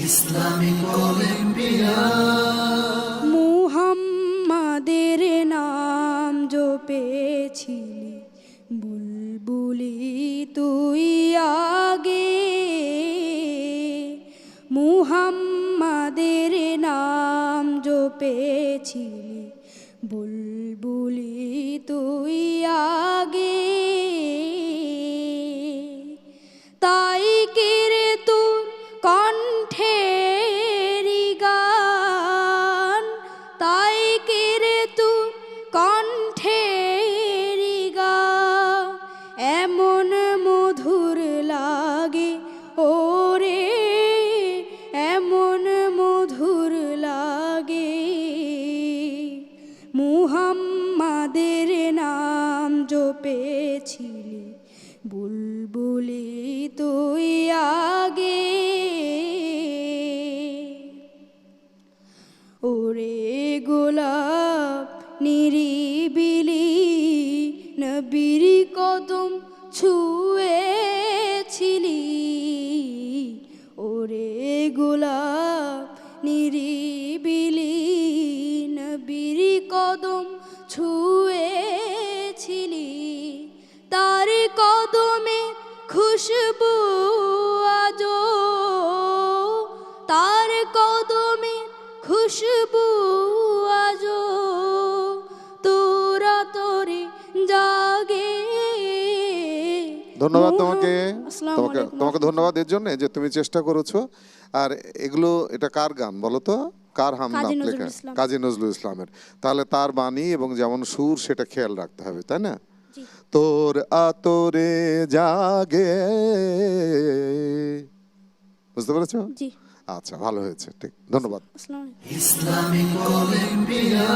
Islamic Colombia. মুহাম্মাদের নাম জপেছিলি বুলবুলি তুই আগে, মুহাম্মাদের নাম জপেছিলি বুলবুলি তুই আগে। তাই কেরে তোর কণ্ঠেরি গান, তাই কেরে তোর কণ্ঠেরি গান এমন মধুর লাগে ওরে, এমন মধুর লাগে। মুহাম্মাদের নাম জপেছিলি বুলবুলি তুই আগে। ওরে গোলাপ নিরিবিলি নবীর কদম ছুঁয়েছিলি, ওরে গোলাপ নিরিবিলি নবীর কদম ছুঁয়েছিলি। তার কদমে খুশবু আজো, তার কদমে খুশবু আজো তোরা তোরে জাগে। ধন্যবাদ তোমাকে, আসসালামু আলাইকুম। তোমাকে ধন্যবাদ এর জন্য যে তুমি চেষ্টা করেছো। আর এগুলো এটা কার গান বলো তো, কার হামদা কাজী নজরুল লেখা? ইসলাম। কাজী নজরুল ইসলামের। তাহলে তার বাণী এবং যেমন সুর সেটা খেয়াল রাখতে হবে, তাই না? জি। তোর আতরে জাগে, বুঝতে পেরেছো? জি। আচ্ছা, ভালো হয়েছে, ঠিক, ধন্যবাদ। আসসালামু আলাইকুম। Islamic Colombia.